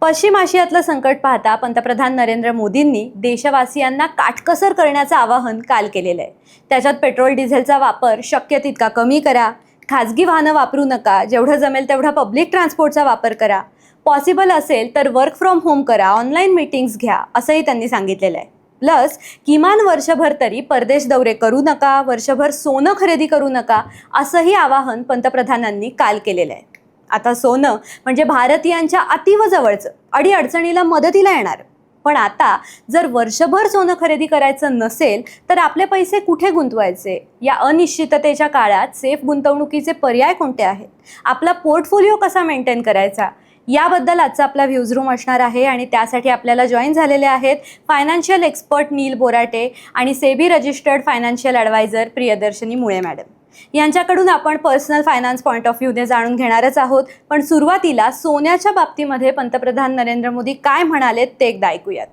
पश्चिम आशियातलं संकट पाहता पंतप्रधान नरेंद्र मोदींनी देशवासियांना काटकसर करण्याचं आवाहन काल केलेलं आहे. त्याच्यात पेट्रोल डिझेलचा वापर शक्य तितका कमी करा, खाजगी वाहनं वापरू नका, जेवढं जमेल तेवढा पब्लिक ट्रान्सपोर्टचा वापर करा, पॉसिबल असेल तर वर्क फ्रॉम होम करा, ऑनलाईन मीटिंग्स घ्या, असंही त्यांनी सांगितलेलं आहे. प्लस किमान वर्षभर तरी परदेश दौरे करू नका, वर्षभर सोनं खरेदी करू नका, असंही आवाहन पंतप्रधानांनी काल केलेलं आहे. आता सोनं म्हणजे भारतीयांच्या अतीव जवळचं, अडीअडचणीला मदतीला येणार. पण आता जर वर्षभर सोनं खरेदी करायचं नसेल तर आपले पैसे कुठे गुंतवायचे? या अनिश्चिततेच्या काळात सेफ गुंतवणुकीचे पर्याय कोणते आहेत? आपला पोर्टफोलिओ कसा मेंटेन करायचा? याबद्दल आजचा आपला व्ह्यूज रूम असणार आहे आणि त्यासाठी आपल्याला जॉईन झालेले आहेत फायनान्शियल एक्सपर्ट नील बोराटे आणि SEBI registered financial advisor Priyadarshini Mule madam. यांच्याकडून आपण पर्सनल फायनान्स पॉइंट ऑफ व्ह्यूने जाणून घेणारच आहोत. पण सुरुवातीला सोन्याच्या बाबतीमध्ये पंतप्रधान नरेंद्र मोदी काय म्हणाले ते एकदा ऐकूयात.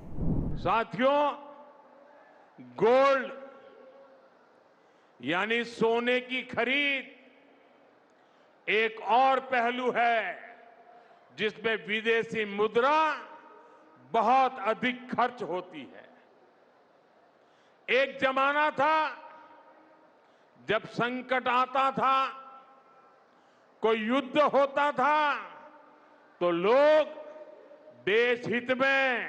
साथियों, गोल्ड यानी सोने की खरीद एक और पहलू है जिसमें विदेशी मुद्रा बहुत अधिक खर्च होती है. एक जमाना था जब संकट आता था, कोई युद्ध होता था, तो लोग देश हित में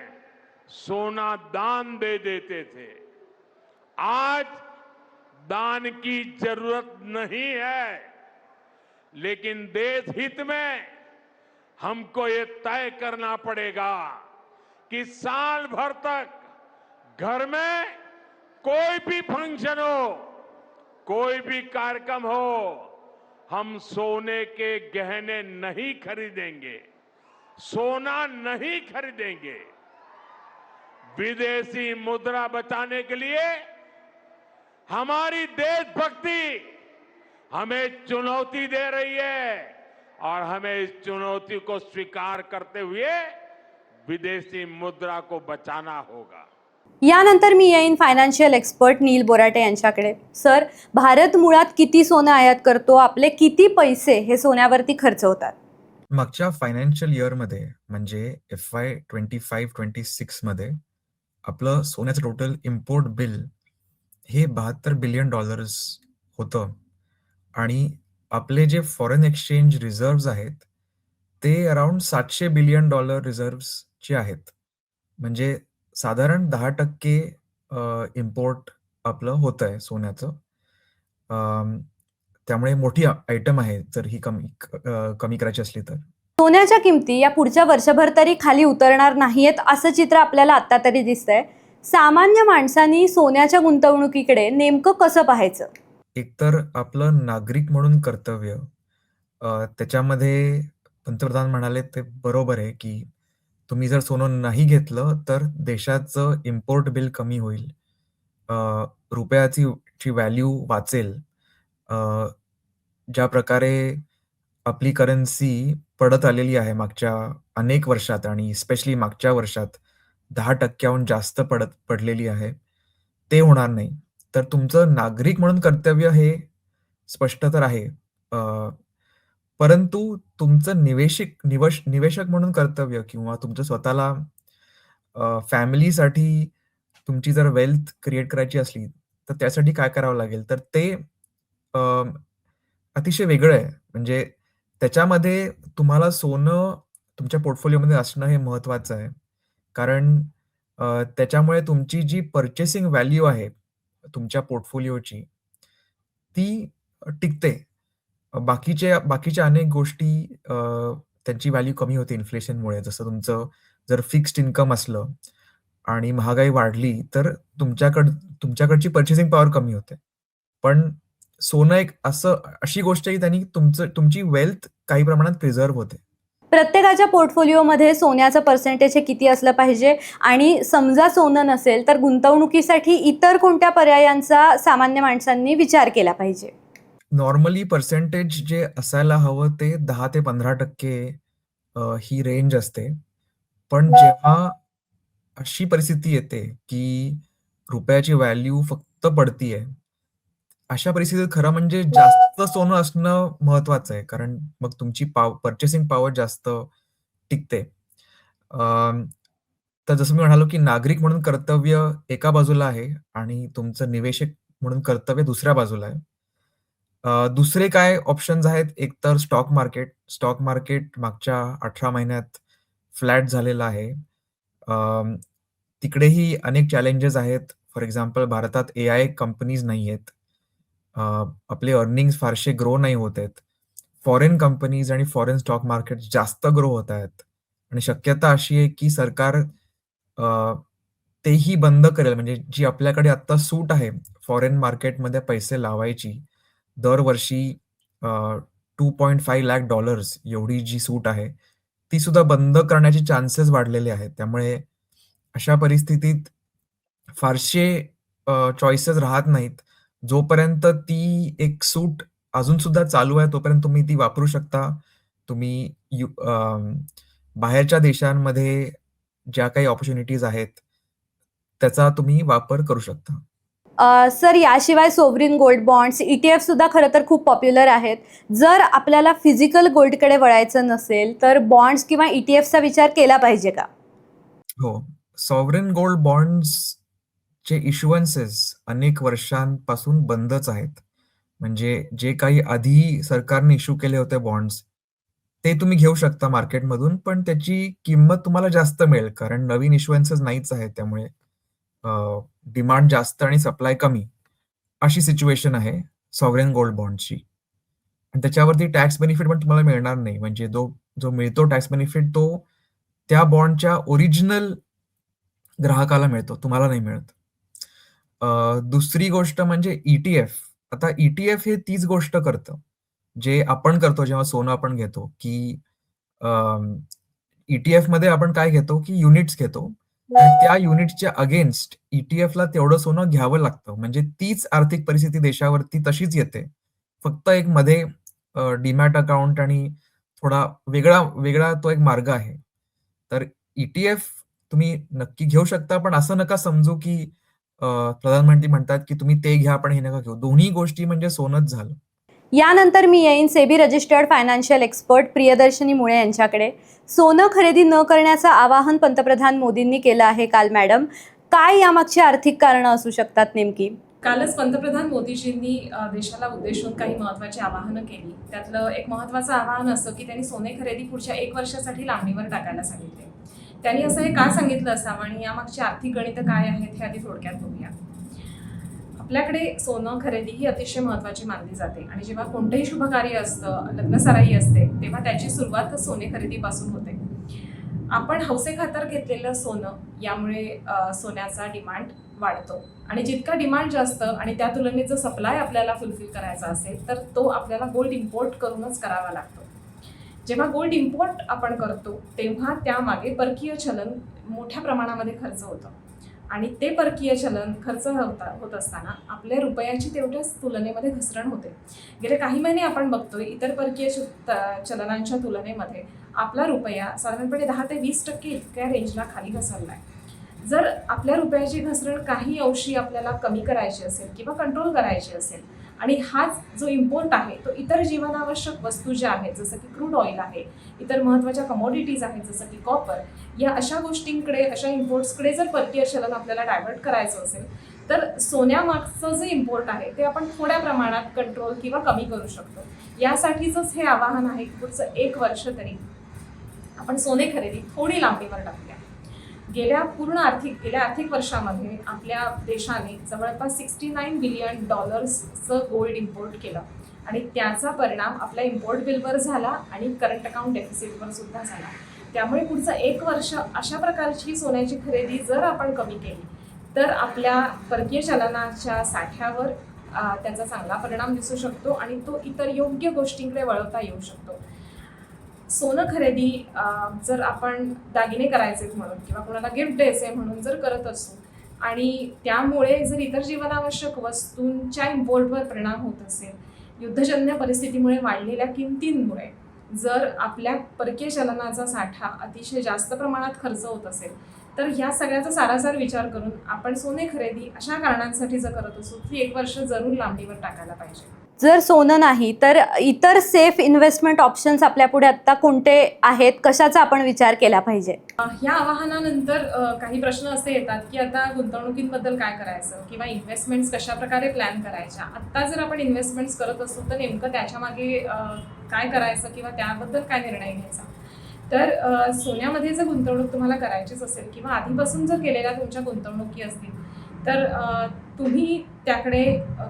सोना दान दे देते थे. आज दान की जरूरत नहीं है, लेकिन देश हित में हमको ये तय करना पड़ेगा कि साल भर तक घर में कोई भी फंक्शन हो, कोई भी कार्यक्रम हो, हम सोने के गहने नहीं खरीदेंगे, सोना नहीं खरीदेंगे. विदेशी मुद्रा बचाने के लिए हमारी देशभक्ति हमें चुनौती दे रही है और हमें इस चुनौती को स्वीकार करते हुए विदेशी मुद्रा को बचाना होगा. यानंतर मी येईन फायनान्शियल एक्सपर्ट नील बोराटे यांच्याकडे. सर, भारत मुळात किती सोनं आयात करतो? आपले किती पैसे हे सोन्यावरती खर्च होतात? मागच्या फायनान्शियल इयरमध्ये म्हणजे FY 25-26 मध्ये आपलं सोन्याचं टोटल इम्पोर्ट बिल हे $72 बिलियन होतं आणि आपले जे फॉरेन एक्सचेंज रिझर्व्ह आहेत ते अराउंड $700 बिलियन रिझर्व्हचे आहेत. म्हणजे साधारण 10% इम्पोर्ट आपलं होत आहे सोन्याचं. त्यामुळे मोठी आयटम आहे जर ही कमी करायची असली तर. सोन्याच्या किमती या पुढच्या वर्षभर तरी खाली उतरणार नाहीयेत असं चित्र आपल्याला आता तरी दिसतंय. सामान्य माणसांनी सोन्याच्या गुंतवणुकीकडे नेमकं कसं पाहायचं? एकतर आपलं नागरिक म्हणून कर्तव्य, त्याच्यामध्ये पंतप्रधान म्हणाले ते बरोबर आहे की तुम्ही जर सोनं नाही घेतलं तर देशाचं इम्पोर्ट बिल कमी होईल, रुपयाची व्हॅल्यू वाचेल. ज्या प्रकारे आपली करन्सी पडत आलेली आहे मागच्या अनेक वर्षात आणि स्पेशली मागच्या वर्षात 10% जास्त पडलेली आहे, ते होणार नाही. तर तुमचं नागरिक म्हणून कर्तव्य हे स्पष्ट तर आहे, परंतु तुमचं निवेशक म्हणून कर्तव्य किंवा तुमचं स्वतःला फॅमिलीसाठी तुमची जर वेल्थ क्रिएट करायची असली तर त्यासाठी काय करावं लागेल, तर ते अतिशय वेगळं आहे. म्हणजे त्याच्यामध्ये तुम्हाला सोनं तुमच्या पोर्टफोलिओमध्ये असणं हे महत्वाचं आहे. कारण त्याच्यामुळे तुमची जी पर्चेसिंग व्हॅल्यू आहे तुमच्या पोर्टफोलिओची ती टिकते. बाकीच्या अनेक गोष्टी त्यांची व्हॅल्यू कमी होते इन्फ्लेशनमुळे. जसं तुमचं जर फिक्स्ड इन्कम असलं आणि महागाई वाढली तर तुमच्याकडची पर्चेसिंग पॉवर कमी होते. पण सोनं एक अशी गोष्ट आहे की त्यांनी तुमची वेल्थ काही प्रमाणात प्रिझर्व्ह होते. प्रत्येकाच्या पोर्टफोलिओमध्ये सोन्याचं पर्सेंटेज हे किती असलं पाहिजे? आणि समजा सोनं नसेल तर गुंतवणुकीसाठी इतर कोणत्या पर्यायांचा सामान्य माणसांनी विचार केला पाहिजे? नॉर्मली पर्सेंटेज जे असायला हवं ते 10 ते 15% ही रेंज असते. पण जेव्हा अशी परिस्थिती येते की रुपयाची व्हॅल्यू फक्त पडतीये, अशा परिस्थितीत खरं म्हणजे जास्त सोनं असणं महत्वाचं आहे. कारण मग तुमची पर्चेसिंग पॉवर जास्त टिकते. अं, तर जसं मी म्हणालो, की नागरिक म्हणून कर्तव्य एका बाजूला आहे आणि तुमचं निवेशक म्हणून कर्तव्य दुसऱ्या बाजूला आहे. दुसरे काय ऑप्शन्स आहेत, एक तर स्टॉक मार्केट. स्टॉक मार्केट मागच्या 18 महिन्यात फ्लॅट झालेलं आहे. अं, तिकडेही अनेक चॅलेंजेस आहेत. फॉर एक्झाम्पल भारतात एआय कंपनीज नाहीयेत. अ, आपले अर्निंग्ज फारसे ग्रो नाही होत आहेत. फॉरेन कंपनीज आणि फॉरेन स्टॉक मार्केट जास्त ग्रो होत आहेत आणि शक्यता अशी आहे, की सरकार अ, तेही बंद करेल. म्हणजे जी आपल्याकडे आत्ता सूट आहे फॉरेन मार्केटमध्ये पैसे लावायची, दरवर्षी अ, $2.5 लाख एवढी जी सूट आहे, ती सुद्धा बंद करण्याचे चान्सेस वाढलेले आहेत. त्यामुळे अशा परिस्थितीत फारसे चॉईसेस राहत नाहीत. जोपर्यंत ती एक सूट अजून सुद्धा चालू आहे, तोपर्यंत तुम्ही ती वापरू शकता. तुम्ही बाहेरच्या देशांमध्ये ज्या काही अपॉर्च्युनिटीज आहेत, त्याचा तुम्ही वापर करू शकता. सर, याशिवाय सोव्हरीन गोल्ड बॉन्ड्स, ETF सुद्धा खरं तर खूप पॉप्युलर आहेत. जर आपल्याला फिजिकल गोल्डकडे वळायचं नसेल, तर बॉन्ड्स किंवा ETFचा विचार केला पाहिजे का? हो. सॉव्हरेन गोल्ड बॉन्ड्सचे इश्युअन्सेस अनेक वर्षांपासून बंदच आहेत. म्हणजे जे काही आधी सरकारने इश्यू केले होते बॉन्ड्स, ते तुम्ही घेऊ शकता मार्केटमधून, पण त्याची किंमत तुम्हाला जास्त मिळेल. कारण नवीन इश्युअन्सेस नाहीच आहेत. त्यामुळे डिमांड जास्त आणि सप्लाय कमी, अशी सिच्युएशन आहे सॉव्हरेन गोल्ड बॉन्ड्सची. आणि त्याच्यावरती टॅक्स बेनिफिट पण तुम्हाला मिळणार नाही. म्हणजे जो जो मिळतो टॅक्स बेनिफिट तो त्या बॉन्डच्या ओरिजिनल ग्राहकाला मिळतो, तुम्हाला नाही मिळत. दुसरी गोष्ट म्हणजे ई-टी-एफ. आता ई-टी-एफ हे तीच गोष्ट करतं, जे आपण करतो जेव्हा सोनं आपण घेतो, की ई-टी-एफमध्ये आपण काय घेतो, की युनिट्स घेतो आणि त्या युनिट्सच्या अगेन्स्ट ई-टी-एफला तेवढं सोनं घ्यावं लागतं. म्हणजे तीच आर्थिक परिस्थिती देशावरती तशीच येते. फक्त एक मध्ये डीमॅट अकाउंट आणि थोडा वेगळा वेगळा तो एक मार्ग आहे. तर ई-टी-एफ तुम्ही नक्की घेऊ शकता, पण असं नका समजू, की प्रधानमंत्री म्हणतात, की तुम्ही ते घ्या, पण हे नका घेऊ. दोन्ही गोष्टी म्हणजे सोनंच झालं. यानंतर मी येईन SEBI registered financial expert Priyadarshini मुळे यांच्याकडे. सोनं खरेदी न करण्याचं आवाहन पंतप्रधान मोदींनी केलं आहे काल. मॅडम, काय यामागची आर्थिक कारणं असू शकतात नेमकी? कालच पंतप्रधान मोदीजींनी देशाला उद्देशून काही महत्त्वाची आवाहनं केली. त्यातलं एक महत्त्वाचं आवाहन असं की त्यांनी सोने खरेदी पुढच्या 1 वर्षासाठी लांबणीवर टाकायला सांगितले. त्यांनी असं हे का सांगितलं असावं आणि यामागची आर्थिक गणितं काय आहेत हे आधी थोडक्यात बघूया. आपल्याकडे सोनं खरेदी ही अतिशय महत्त्वाची मानली जाते आणि जेव्हा कोणतंही शुभकार्य असतं, लग्नसराई असते, तेव्हा त्याची सुरुवात सोने खरेदीपासून होते. आपण हौसेखातर घेतलेलं सोनं यामुळे सोन्याचा डिमांड वाढतो आणि जितका डिमांड जास्त आणि त्या तुलनेत जर सप्लाय आपल्याला फुलफिल करायचा असेल तर तो आपल्याला गोल्ड इम्पोर्ट करूनच करावा लागतो. जेव्हा गोल्ड इम्पोर्ट आपण करतो तेव्हा त्यामागे परकीय चलन मोठ्या प्रमाणामध्ये खर्च होतं आणि ते परकीय चलन खर्च होत असताना आपल्या रुपयाची तेवढ्याच तुलनेमध्ये घसरण होते. गेले काही महिने आपण बघतोय इतर परकीय चलनांच्या तुलनेमध्ये आपला रुपया साधारणपणे 10 ते 20% इतक्या रेंजला खाली घसरला आहे. जर आपल्या रुपयाची घसरण काही अंशी आपल्याला कमी करायची असेल किंवा कंट्रोल करायची असेल आणि हाच जो इम्पोर्ट आहे तो इतर जीवनावश्यक वस्तू ज्या आहेत जसं की क्रूड ऑइल आहे, इतर महत्त्वाच्या कमोडिटीज आहेत जसं की कॉपर, या अशा गोष्टींकडे, अशा इम्पोर्ट्सकडे जर परकीय चलन आपल्याला डायव्हर्ट करायचं असेल तर सोन्यामागचं जे इम्पोर्ट आहे ते आपण थोड्या प्रमाणात कंट्रोल किंवा कमी करू शकतो. यासाठीचंच हे आवाहन आहे की पुढचं 1 वर्ष तरी आपण सोने खरेदी थोडी लांबणीवर टाकूया. गेल्या आर्थिक वर्षामध्ये आपल्या देशाने जवळपास $69 बिलियन गोल्ड इम्पोर्ट केलं आणि त्याचा परिणाम आपल्या इम्पोर्ट बिलवर झाला आणि करंट अकाउंट डेफिसिटवर सुद्धा झाला. त्यामुळे पुढचं 1 वर्ष अशा प्रकारची सोन्याची खरेदी जर आपण कमी केली तर आपल्या परकीय चलनाच्या साठ्यावर त्याचा चांगला परिणाम दिसू शकतो आणि तो इतर योग्य गोष्टींकडे वळवता येऊ शकतो. सोनं खरेदी जर आपण दागिने करायचे म्हणून किंवा कोणाला गिफ्ट द्यायचे म्हणून जर करत असू आणि त्यामुळे जर इतर जीवनावश्यक वस्तूंच्या इम्पोर्टवर परिणाम होत असेल, युद्धजन्य परिस्थितीमुळे वाढलेल्या किमतींमुळे जर आपल्या परकीय चलनाचा साठा अतिशय जास्त प्रमाणात खर्च होत असेल तर ह्या सगळ्याचा सारासार विचार करून आपण सोने खरेदी अशा कारणांसाठी जर करत असू की 1 वर्ष जरूर लांबणीवर टाकायला पाहिजे. जर सोनं नाही तर इतर सेफ इन्व्हेस्टमेंट ऑप्शन्स आपल्यापुढे आत्ता कोणते आहेत, कशाचा आपण विचार केला पाहिजे? ह्या आवाहनानंतर काही प्रश्न असे येतात की आता गुंतवणुकींबद्दल काय करायचं किंवा इन्व्हेस्टमेंट्स कशा प्रकारे प्लॅन करायच्या. आत्ता जर आपण इन्व्हेस्टमेंट्स करत असू तर नेमकं त्याच्यामागे काय करायचं किंवा त्याबद्दल काय निर्णय घ्यायचा. तर सोन्यामध्ये जर गुंतवणूक तुम्हाला करायचीच असेल किंवा आधीपासून जर केलेल्या तुमच्या गुंतवणुकी असतील तर तुम्ही त्याकडे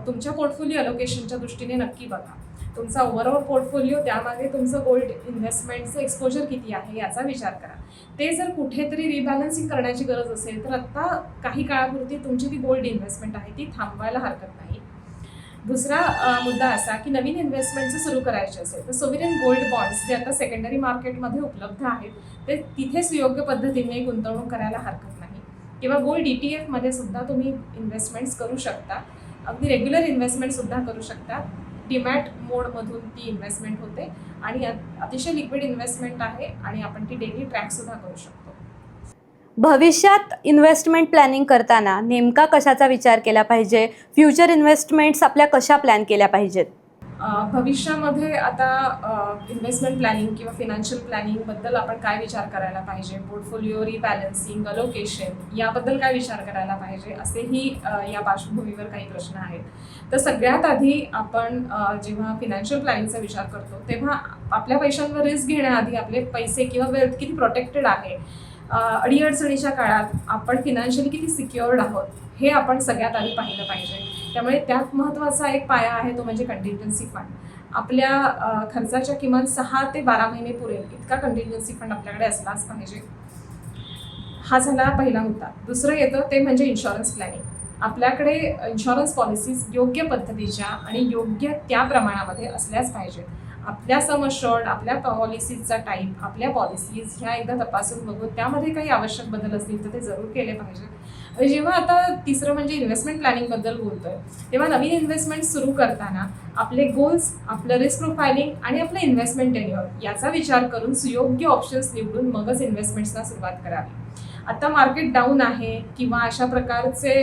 तुमच्या पोर्टफोलिओ अलोकेशनच्या दृष्टीने नक्की बघा. तुमचा ओव्हरऑल पोर्टफोलिओ त्यामागे तुमचं गोल्ड इन्व्हेस्टमेंटचं एक्सपोजर किती आहे याचा विचार करा. ते जर कुठेतरी रिबॅलन्सिंग करण्याची गरज असेल तर आत्ता काही काळापुरती तुमची ती गोल्ड इन्व्हेस्टमेंट आहे ती थांबवायला हरकत नाही. दुसरा मुद्दा असा की नवीन इन्व्हेस्टमेंट जर सुरू करायचे असेल तर सोव्हरेन गोल्ड बॉन्ड्स जे आता सेकंडरी मार्केटमध्ये उपलब्ध आहेत ते तिथे सुयोग्य पद्धतीने गुंतवणूक करायला हरकत नाही. किंवा गोल्ड ETF मध्ये सुद्धा तुम्ही इन्व्हेस्टमेंट्स करू शकता. अगदी रेग्युलर इन्व्हेस्टमेंटसुद्धा करू शकता. डीमॅट मोडमधून ती इन्व्हेस्टमेंट होते आणि अतिशय लिक्विड इन्व्हेस्टमेंट आहे आणि आपण ती डेली ट्रॅकसुद्धा करू शकतो. भविष्यात इन्व्हेस्टमेंट प्लॅनिंग करताना नेमका कशाचा विचार केला पाहिजे? फ्युचर इन्व्हेस्टमेंट्स आपल्या कशा प्लॅन केल्या पाहिजेत? भविष्यामध्ये आता इन्व्हेस्टमेंट प्लॅनिंग किंवा फिनान्शियल प्लॅनिंगबद्दल आपण काय विचार करायला पाहिजे, पोर्टफोलिओ रिबॅलन्सिंग, अलोकेशन याबद्दल काय विचार करायला पाहिजे असेही या पार्श्वभूमीवर काही प्रश्न आहेत. तर सगळ्यात आधी आपण जेव्हा फिनान्शियल प्लॅनिंगचा विचार करतो तेव्हा आपल्या पैशांवर रिस्क घेण्याआधी आपले पैसे किंवा वेल्थ किती प्रोटेक्टेड आहे, अडीअडचणीच्या काळात आपण फिनान्शियली किती सिक्युअर्ड आहोत हे आपण सगळ्यात आधी पाहिलं पाहिजे. त्यामुळे त्यात महत्त्वाचा एक पाया आहे तो म्हणजे कंटिन्जन्सी फंड. आपल्या खर्चाच्या किमान 6 ते 12 महिने पुरेल इतका कंटिन्जन्सी फंड आपल्याकडे असलाच पाहिजे. हा झाला पहिला मुद्दा. दुसरं येतं ते म्हणजे इन्शुरन्स प्लॅनिंग. आपल्याकडे इन्शुरन्स पॉलिसीज योग्य पद्धतीच्या आणि योग्य त्या प्रमाणामध्ये असल्याच पाहिजेत. आपल्या सम अश्योर्ड, आपल्या पॉलिसीजचा टाईप, आपल्या पॉलिसीज ह्या एकदा तपासून बघून त्यामध्ये काही आवश्यक बदल असतील तर ते जरूर केले पाहिजे. आणि जेव्हा आता तिसरं म्हणजे इन्व्हेस्टमेंट प्लॅनिंगबद्दल बोलतोय तेव्हा नवीन इन्व्हेस्टमेंट सुरू करताना आपले गोल्स, आपलं रिस्क प्रोफायलिंग आणि आपलं इन्व्हेस्टमेंट टेन्युअर याचा विचार करून सुयोग्य ऑप्शन्स निवडून मगच इन्व्हेस्टमेंट्सना सुरुवात करावी. आता मार्केट डाऊन आहे किंवा अशा प्रकारचे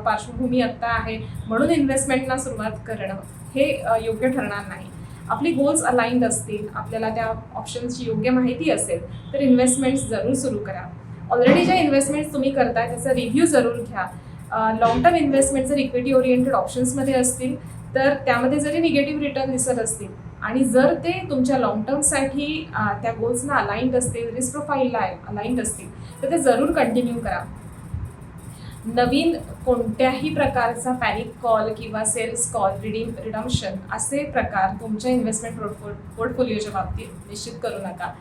पार्श्वभूमी आत्ता आहे म्हणून इन्व्हेस्टमेंटला सुरुवात करणं हे योग्य ठरणार नाही. आपली गोल्स अलाइन्ड असतील, आपल्याला त्या ऑप्शन्सची योग्य माहिती असेल तर इन्व्हेस्टमेंट्स जरूर सुरू करा. ऑलरेडी ज्या इन्व्हेस्टमेंट्स तुम्ही करताय त्याचा रिव्ह्यू जरूर घ्या. लॉंग टर्म इन्व्हेस्टमेंट जर इक्विटी ओरिएंटेड ऑप्शन्समध्ये असतील तर त्यामध्ये जरी निगेटिव्ह रिटर्न दिसत असतील आणि जर ते तुमच्या लॉंग टर्मसाठी त्या गोल्सना अलाइन्ड असतील, रिस्क प्रोफाईलला अलाइन्ड असतील तर ते जरूर कंटिन्यू करा. नवीन कोणत्याही प्रकारचा पॅनिक कॉल किंवा सेल्स कॉल, रिडम्शन असे प्रकार तुमच्या इन्व्हेस्टमेंट पोर्टफोलिओच्या बाबतीत निश्चित करू नका.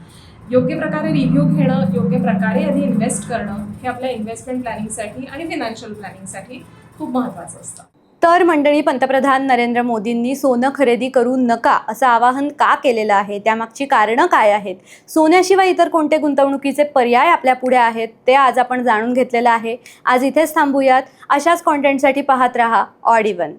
योग्य प्रकारे रिव्ह्यू घेणं, योग्य प्रकारे आधी इन्व्हेस्ट करणं हे आपल्या इन्व्हेस्टमेंट प्लॅनिंगसाठी आणि फिनान्शियल प्लॅनिंगसाठी खूप महत्त्वाचं असतं. तर मंडळी, पंतप्रधान नरेंद्र मोदींनी सोनं खरेदी करू नका असं आवाहन का केलेलं आहे, त्यामागची कारणं काय आहेत, सोन्याशिवाय इतर कोणते गुंतवणुकीचे पर्याय आपल्या पुढे आहेत ते आज आपण जाणून घेतलेलं आहे. आज इथेच थांबूयात. अशाच कॉन्टेंटसाठी पाहत रहा ऑड इव्हन.